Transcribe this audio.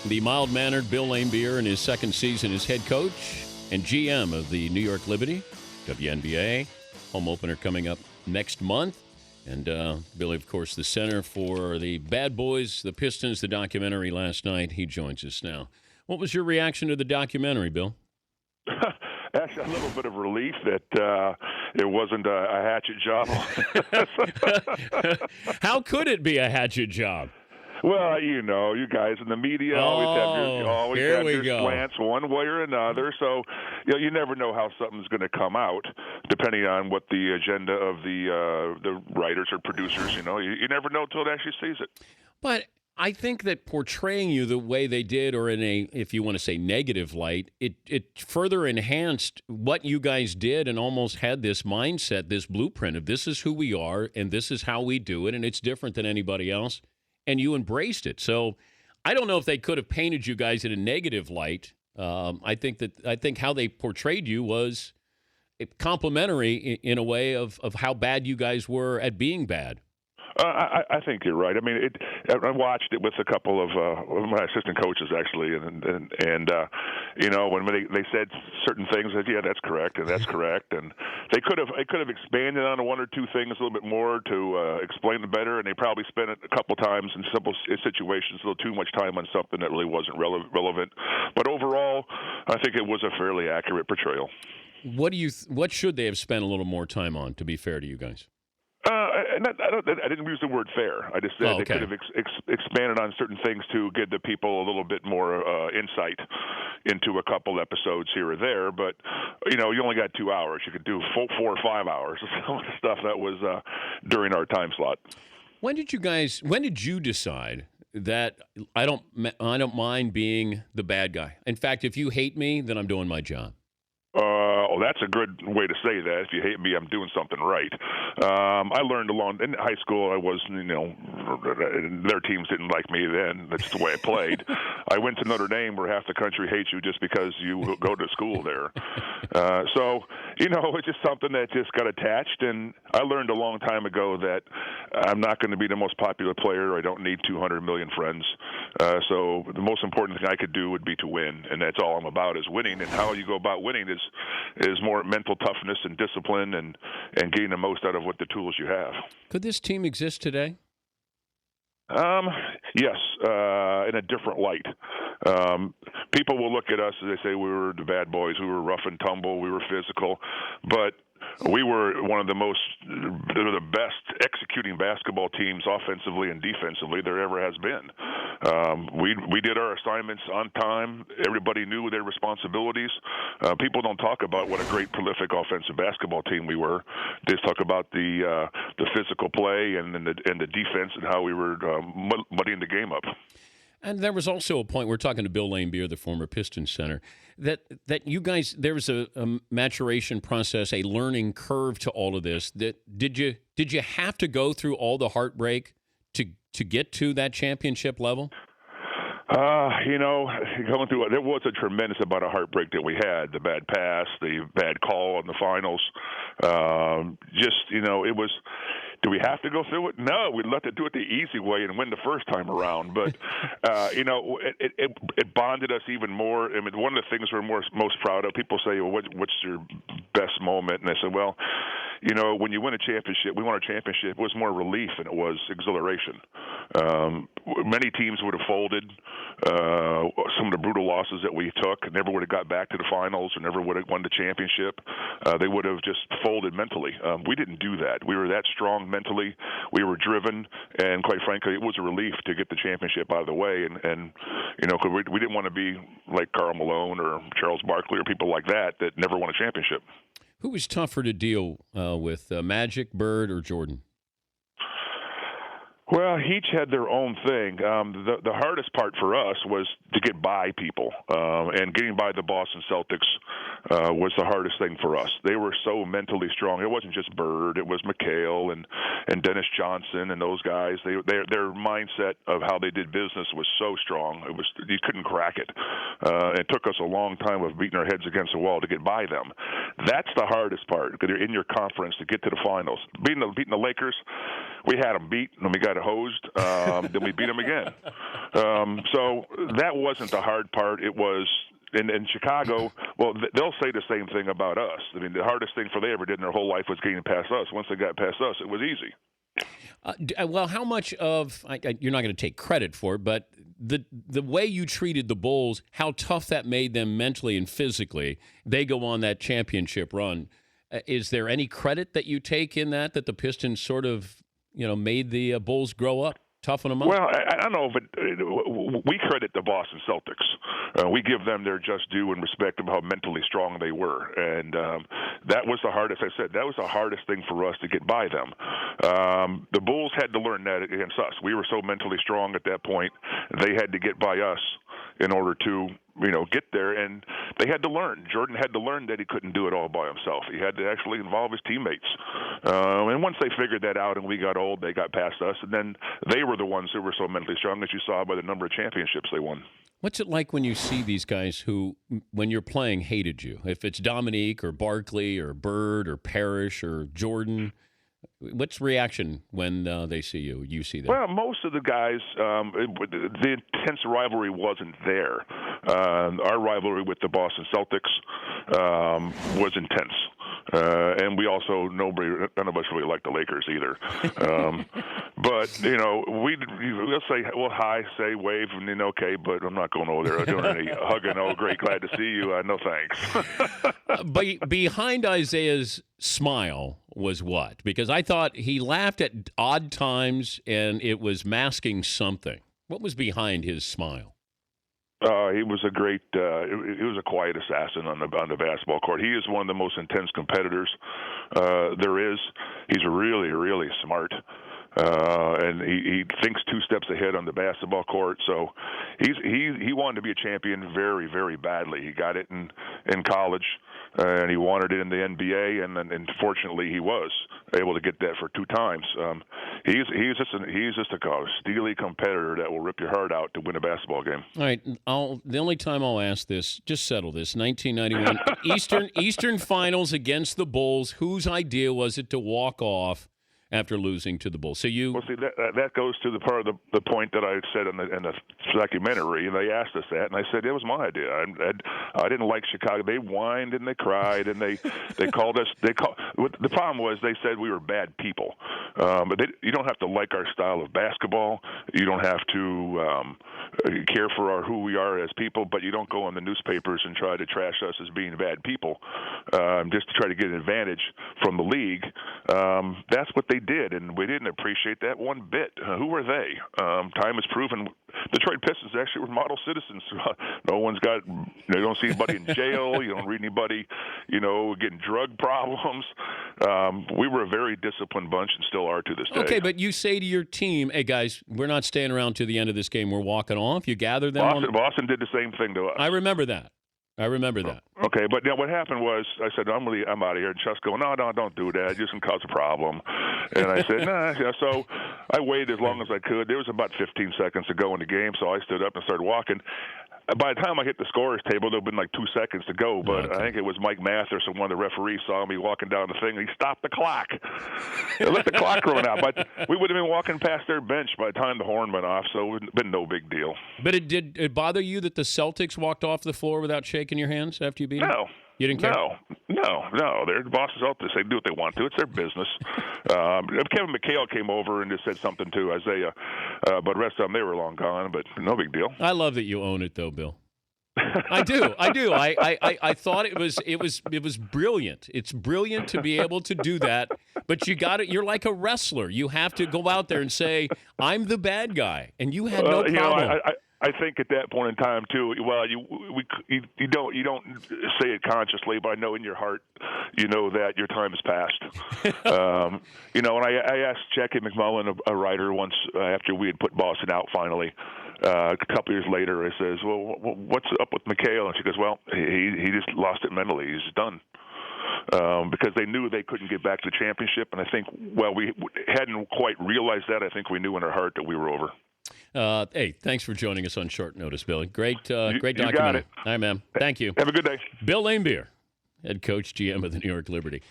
The mild-mannered Bill Laimbeer in his second season as head coach and GM of the New York Liberty, WNBA. Home opener coming up next month. And Billy, of course, the center for the Bad Boys, the Pistons, the documentary last night. He joins us now. What was your reaction to the documentary, Bill? Actually, a little bit of relief that it wasn't a hatchet job. How could it be a hatchet job? Well, you know, you guys in the media always have your slants one way or another. So, you never know how something's going to come out, depending on what the agenda of the writers or producers. You never know until it actually sees it. But I think that portraying you the way they did, or in a, if you want to say, negative light, it further enhanced what you guys did and almost had this mindset, this blueprint of this is who we are and this is how we do it, and it's different than anybody else. And you embraced it. So I don't know if they could have painted you guys in a negative light. I think how they portrayed you was complimentary in a way of how bad you guys were at being bad. I think you're right. I mean, I watched it with a couple of my assistant coaches actually, and when they said certain things, I said, yeah, that's correct, and that's correct, and they could have expanded on one or two things a little bit more to explain it better, and they probably spent it a couple times in simple situations, a little too much time on something that really wasn't relevant. But overall, I think it was a fairly accurate portrayal. What should they have spent a little more time on? To be fair to you guys. I didn't use the word fair. I just said they could have expanded on certain things to give the people a little bit more insight into a couple episodes here or there. But, you only got 2 hours. You could do 4 or 5 hours of some of the stuff that was during our time slot. When did you decide that I don't mind being the bad guy? In fact, if you hate me, then I'm doing my job. That's a good way to say that. If you hate me, I'm doing something right. I learned in high school. I was, their teams didn't like me then. That's the way I played. I went to Notre Dame, where half the country hates you just because you go to school there. It's just something that just got attached. And I learned a long time ago that I'm not going to be the most popular player. I don't need 200 million friends. So the most important thing I could do would be to win, and that's all I'm about is winning. And how you go about winning is more mental toughness and discipline and getting the most out of what the tools you have. Could this team exist today? Yes, in a different light. People will look at us and they say we were the bad boys, we were rough and tumble, we were physical, but we were one of the best executing basketball teams offensively and defensively there ever has been. We did our assignments on time. Everybody knew their responsibilities. People don't talk about what a great, prolific offensive basketball team we were. They just talk about the physical play and the defense and how we were muddying the game up. And there was also a point, we're talking to Bill Laimbeer, the former Pistons center, that you guys, there was a maturation process, a learning curve to all of this. Did you have to go through all the heartbreak to get to that championship level? Going through it, there was a tremendous amount of heartbreak that we had. The bad pass, the bad call in the finals. It was. Do we have to go through it? No, we'd love to do it the easy way and win the first time around. But, it bonded us even more. I mean, one of the things we're most proud of, people say, well, what's your best moment? And I said, well, when you win a championship, we won a championship, it was more relief than it was exhilaration. Many teams would have folded. Some of the brutal losses that we took and never would have got back to the finals or never would have won the championship. They would have just folded mentally. We didn't do that. We were that strong mentally. We were driven, and quite frankly, it was a relief to get the championship out of the way. And cause we didn't want to be like Karl Malone or Charles Barkley or people like that never won a championship. Who was tougher to deal with, Magic, Bird, or Jordan? Well, each had their own thing. The hardest part for us was to get by people, and getting by the Boston Celtics was the hardest thing for us. They were so mentally strong. It wasn't just Bird; it was McHale and Dennis Johnson and those guys. Their mindset of how they did business was so strong. You couldn't crack it. It took us a long time of beating our heads against the wall to get by them. That's the hardest part because they're in your conference to get to the finals. Beating the Lakers. we had them beat, and we got hosed. Then we beat them again. So that wasn't the hard part. It was in Chicago. Well, they'll say the same thing about us. I mean, the hardest thing they ever did in their whole life was getting past us. Once they got past us, it was easy. Well, how much of you're not going to take credit for it, but the way you treated the Bulls, how tough that made them mentally and physically, they go on that championship run. Is there any credit that you take in that the Pistons sort of, made the Bulls grow up, toughen them up? Well, I don't know, but we credit the Boston Celtics. We give them their just due and respect of how mentally strong they were. And that was the hardest, I said, that was the hardest thing for us to get by them. The Bulls had to learn that against us. We were so mentally strong at that point, they had to get by us in order to get there, and they had to learn. Jordan had to learn that he couldn't do it all by himself. He had to actually involve his teammates. And once they figured that out and we got old, they got past us, and then they were the ones who were so mentally strong, as you saw by the number of championships they won. What's it like when you see these guys who, when you're playing, hated you? If it's Dominique or Barkley or Bird or Parrish or Jordan, what's reaction when they see you? You see them? Well, most of the guys, the intense rivalry wasn't there. Our rivalry with the Boston Celtics was intense. And we also, none of us really liked the Lakers either. But, we'll say, well, hi, say, wave, and then okay, but I'm not going over there doing any hugging. Oh, great, glad to see you. No thanks. But behind Isaiah's smile was what? Because I thought he laughed at odd times and it was masking something. What was behind his smile? He was a great. He was a quiet assassin on the basketball court. He is one of the most intense competitors there is. He's really, really smart. And he thinks two steps ahead on the basketball court. So he wanted to be a champion very, very badly. He got it in college, and he wanted it in the NBA, and fortunately he was able to get that for 2 times. He's just a steely competitor that will rip your heart out to win a basketball game. All right, the only time I'll ask this, just settle this. 1991 Eastern Finals against the Bulls. Whose idea was it to walk off after losing to the Bulls? So well, see, that goes to the part of the point that I said in the documentary, and they asked us that, and I said it was my idea. I didn't like Chicago. They whined and they cried, and they called us. The problem was they said we were bad people. But you don't have to like our style of basketball. You don't have to care for who we are as people, but you don't go on the newspapers and try to trash us as being bad people just to try to get an advantage from the league. That's what they did, and we didn't appreciate that one bit. Who were they? Time has proven Detroit Pistons actually were model citizens. No one's got, you don't see anybody in jail. You don't read anybody, getting drug problems. We were a very disciplined bunch and still are to this day. Okay, but you say to your team, hey, guys, we're not staying around to the end of this game. We're walking off. You gather them. Boston did the same thing to us. I remember that. Okay, but what happened was I said, I'm out of here. And Chuck's going, no, don't do that. It just can cause a problem. And I said, nah. So I waited as long as I could. There was about 15 seconds to go in the game, so I stood up and started walking. By the time I hit the scorer's table, there had been like 2 seconds to go, but okay. I think it was Mike Mathers, and one of the referees saw me walking down the thing, and he stopped the clock. He let the clock run out, but we would have been walking past their bench by the time the horn went off, so it would have been no big deal. But did it bother you that the Celtics walked off the floor without shaking your hands after you beat them? No. You didn't care? No. They're the bosses out there. They do what they want to. It's their business. Kevin McHale came over and just said something to Isaiah, but the rest of them, they were long gone, but no big deal. I love that you own it, though, Bill. I do. I thought it was brilliant. It's brilliant to be able to do that, but you got it. You're like a wrestler. You have to go out there and say, I'm the bad guy, and you had no problem. I think at that point in time too. Well, you don't say it consciously, but I know in your heart, you know that your time has passed. And I asked Jackie McMullen, a writer, once after we had put Boston out finally. A couple years later, I says, "Well, what's up with McHale?" And she goes, "Well, he just lost it mentally. He's done." Because they knew they couldn't get back to the championship, and I think, we hadn't quite realized that. I think we knew in our heart that we were over. Hey, thanks for joining us on short notice, Billy. Great documentary. You got it. All right, man. Thank you. Have a good day. Bill Laimbeer, head coach, GM of the New York Liberty.